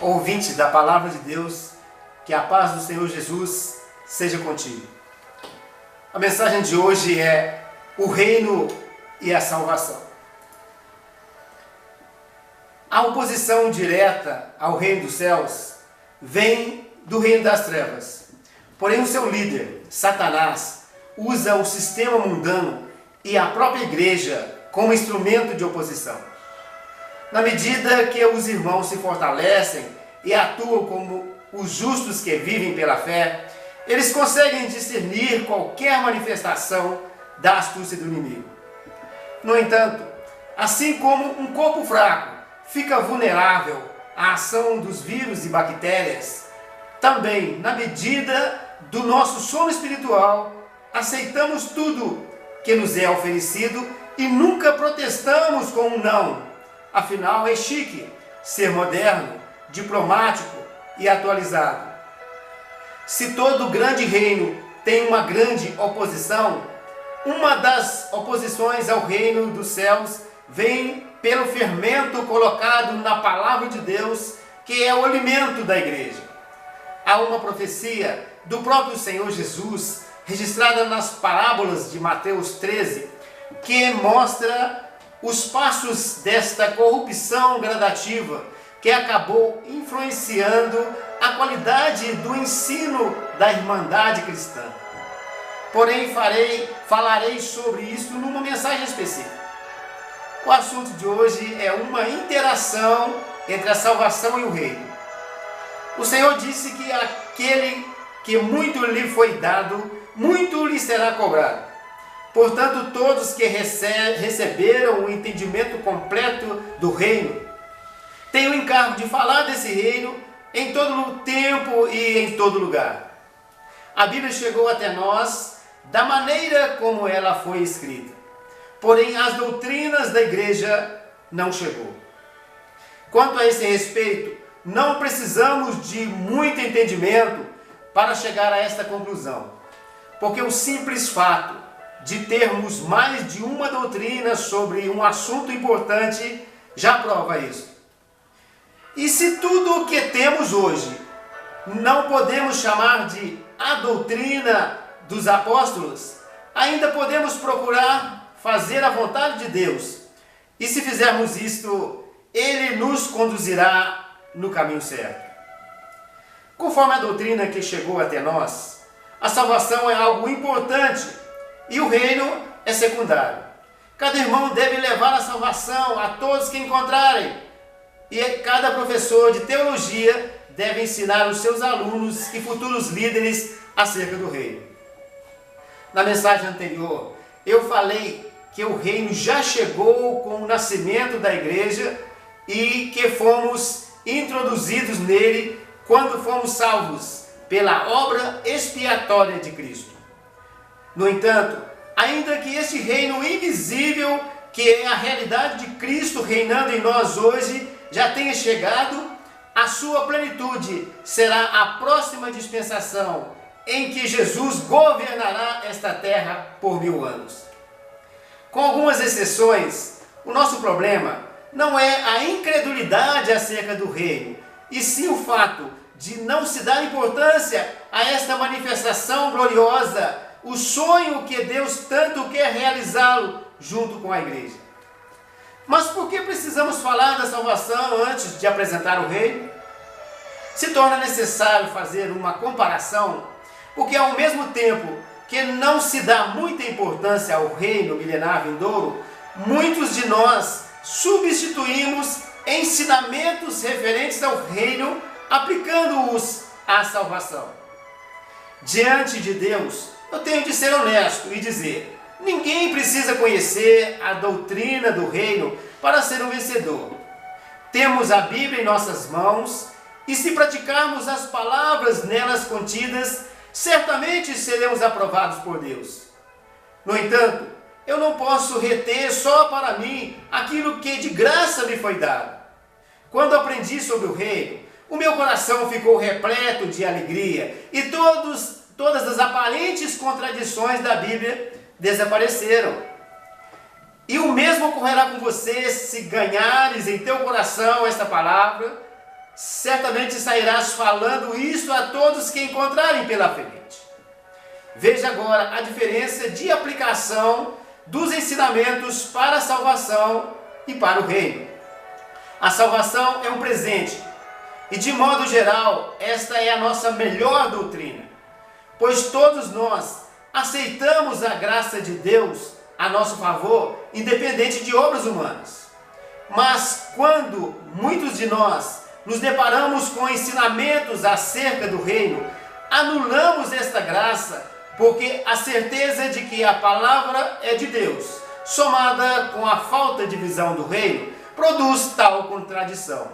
ouvinte da Palavra de Deus, que a paz do Senhor Jesus seja contigo. A mensagem de hoje é o reino e a salvação. A oposição direta ao reino dos céus vem do reino das trevas. Porém, o seu líder, Satanás, usa o sistema mundano e a própria igreja como instrumento de oposição. Na medida que os irmãos se fortalecem e atuam como os justos que vivem pela fé, eles conseguem discernir qualquer manifestação da astúcia do inimigo. No entanto, assim como um corpo fraco fica vulnerável à ação dos vírus e bactérias, também, na medida do nosso sono espiritual, aceitamos tudo que nos é oferecido e nunca protestamos com um não. Afinal, é chique ser moderno, diplomático e atualizado. Se todo grande reino tem uma grande oposição, uma das oposições ao reino dos céus vem pelo fermento colocado na palavra de Deus, que é o alimento da igreja. Há uma profecia do próprio Senhor Jesus, registrada nas parábolas de Mateus 13, que mostra os passos desta corrupção gradativa que acabou influenciando a qualidade do ensino da irmandade cristã. Porém, falarei sobre isso numa mensagem específica. O assunto de hoje é uma interação entre a salvação e o reino. O Senhor disse que aquele que muito lhe foi dado, muito lhe será cobrado. Portanto, todos que receberam o entendimento completo do reino, têm o encargo de falar desse reino em todo tempo e em todo lugar. A Bíblia chegou até nós da maneira como ela foi escrita. Porém, as doutrinas da igreja não chegou. Quanto a esse respeito, não precisamos de muito entendimento para chegar a esta conclusão. Porque o simples fato de termos mais de uma doutrina sobre um assunto importante já prova isso. E se tudo o que temos hoje não podemos chamar de a doutrina dos apóstolos, ainda podemos procurar fazer a vontade de Deus. E se fizermos isto, Ele nos conduzirá no caminho certo. Conforme a doutrina que chegou até nós, a salvação é algo importante e o reino é secundário. Cada irmão deve levar a salvação a todos que encontrarem. E cada professor de teologia deve ensinar os seus alunos e futuros líderes acerca do reino. Na mensagem anterior, eu falei que o reino já chegou com o nascimento da igreja e que fomos introduzidos nele quando fomos salvos pela obra expiatória de Cristo. No entanto, ainda que este reino invisível, que é a realidade de Cristo reinando em nós hoje, já tenha chegado, a sua plenitude será a próxima dispensação em que Jesus governará esta terra por 1000 anos. Com algumas exceções, o nosso problema não é a incredulidade acerca do reino, e sim o fato de não se dar importância a esta manifestação gloriosa, o sonho que Deus tanto quer realizá-lo junto com a igreja. Mas por que precisamos falar da salvação antes de apresentar o reino? Se torna necessário fazer uma comparação, porque ao mesmo tempo que não se dá muita importância ao reino milenar vindouro, muitos de nós substituímos ensinamentos referentes ao reino, aplicando-os à salvação. Diante de Deus, eu tenho de ser honesto e dizer: ninguém precisa conhecer a doutrina do reino para ser um vencedor. Temos a Bíblia em nossas mãos e, se praticarmos as palavras nelas contidas, certamente seremos aprovados por Deus. No entanto, eu não posso reter só para mim aquilo que de graça me foi dado. Quando aprendi sobre o reino, o meu coração ficou repleto de alegria e todas as aparentes contradições da Bíblia desapareceram. E o mesmo ocorrerá com você se ganhares em teu coração esta palavra certamente sairás falando isso a todos que encontrarem pela frente. Veja agora a diferença de aplicação dos ensinamentos para a salvação e para o reino. A salvação é um presente e, de modo geral, esta é a nossa melhor doutrina, pois todos nós aceitamos a graça de Deus a nosso favor, independente de obras humanas. Mas quando muitos de nós nos deparamos com ensinamentos acerca do reino, anulamos esta graça, porque a certeza de que a palavra é de Deus, somada com a falta de visão do reino, produz tal contradição.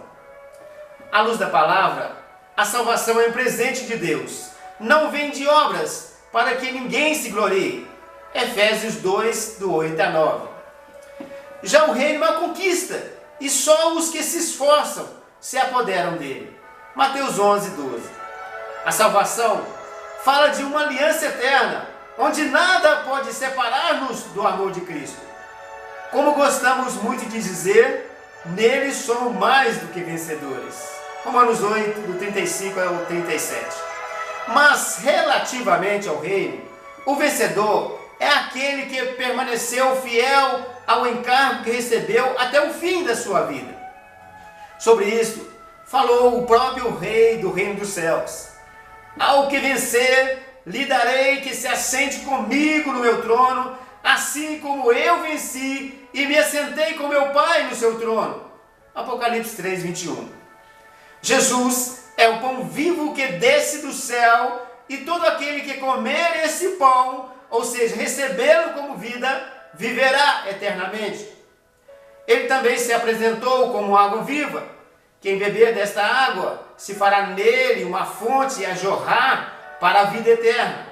À luz da palavra, a salvação é um presente de Deus, não vem de obras, para que ninguém se glorie. Efésios 2, do 8 a 9. Já o reino é uma conquista, e só os que se esforçam se apoderam dele. Mateus 11, 12. A salvação fala de uma aliança eterna, onde nada pode separar-nos do amor de Cristo. Como gostamos muito de dizer, nele somos mais do que vencedores. Romanos 8, do 35 ao 37. Mas, relativamente ao reino, o vencedor é aquele que permaneceu fiel ao encargo que recebeu até o fim da sua vida. Sobre isto, falou o próprio Rei do reino dos céus. Ao que vencer, lhe darei que se assente comigo no meu trono, assim como eu venci e me assentei com meu Pai no seu trono. Apocalipse 3, 21. Jesus é o pão vivo que desce do céu, e todo aquele que comer esse pão, ou seja, recebê-lo como vida, viverá eternamente. Ele também se apresentou como água viva. Quem beber desta água, se fará nele uma fonte a jorrar para a vida eterna.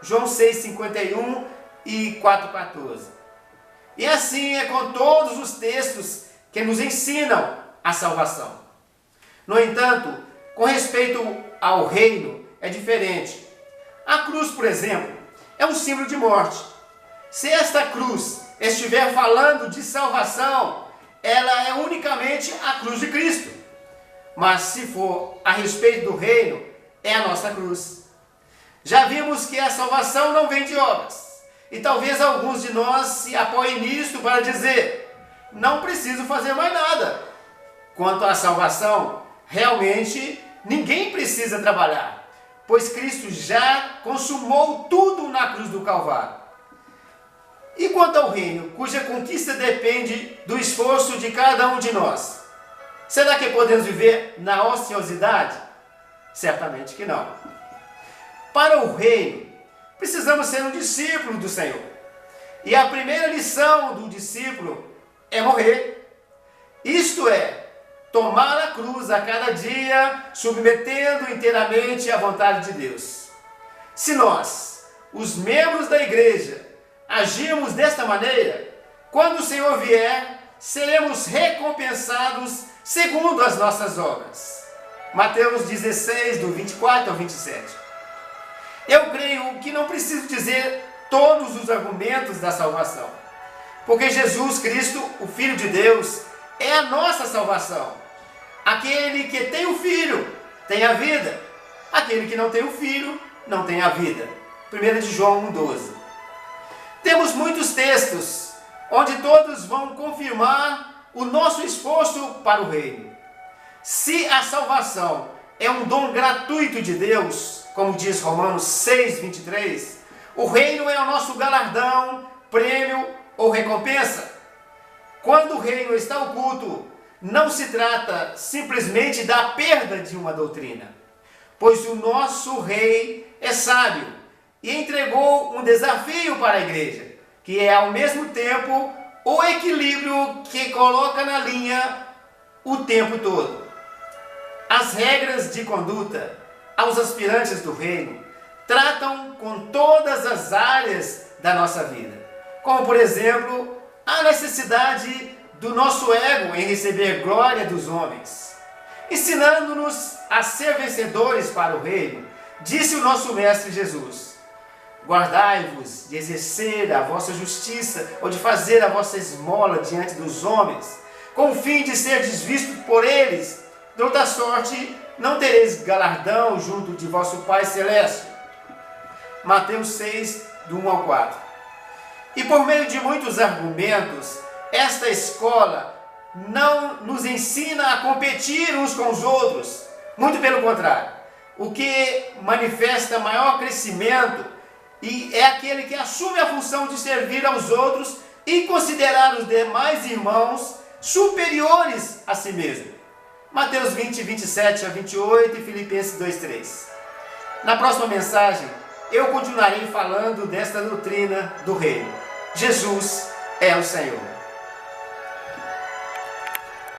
João 6,51 e 4,14. E assim é com todos os textos que nos ensinam a salvação. No entanto, com respeito ao reino, é diferente. A cruz, por exemplo, é um símbolo de morte. Se esta cruz estiver falando de salvação, ela é unicamente a cruz de Cristo. Mas se for a respeito do reino, é a nossa cruz. Já vimos que a salvação não vem de obras. E talvez alguns de nós se apoiem nisto para dizer: não preciso fazer mais nada. Quanto à salvação, realmente ninguém precisa trabalhar, pois Cristo já consumou tudo na cruz do Calvário. E quanto ao reino, cuja conquista depende do esforço de cada um de nós, será que podemos viver na ociosidade? Certamente que não. Para o reino, precisamos ser um discípulo do Senhor. E a primeira lição do discípulo é morrer. Isto é, tomar a cruz a cada dia, submetendo inteiramente à vontade de Deus. Se nós, os membros da igreja, agirmos desta maneira, quando o Senhor vier, seremos recompensados segundo as nossas obras. Mateus 16, do 24 ao 27. Eu creio que não preciso dizer todos os argumentos da salvação, porque Jesus Cristo, o Filho de Deus, é a nossa salvação. Aquele que tem o Filho tem a vida, aquele que não tem o Filho não tem a vida. 1 de João 1,12. Temos muitos textos onde todos vão confirmar o nosso esforço para o reino. Se a salvação é um dom gratuito de Deus, como diz Romanos 6,23, o reino é o nosso galardão, prêmio ou recompensa. Quando o reino está oculto, não se trata simplesmente da perda de uma doutrina, pois o nosso rei é sábio e entregou um desafio para a igreja, que é ao mesmo tempo o equilíbrio que coloca na linha o tempo todo. As regras de conduta aos aspirantes do reino tratam com todas as áreas da nossa vida, como por exemplo a necessidade do nosso ego em receber glória dos homens. Ensinando-nos a ser vencedores para o reino, disse o nosso Mestre Jesus: guardai-vos de exercer a vossa justiça ou de fazer a vossa esmola diante dos homens, com o fim de ser desvisto por eles, De outra sorte, não tereis galardão junto de vosso Pai Celeste. Mateus 6, do 1 ao 4. E por meio de muitos argumentos, esta escola não nos ensina a competir uns com os outros. Muito pelo contrário. O que manifesta maior crescimento é aquele que assume a função de servir aos outros e considerar os demais irmãos superiores a si mesmo. Mateus 20, 27 a 28 e Filipenses 2, 3. Na próxima mensagem, eu continuarei falando desta doutrina do reino. Jesus é o Senhor.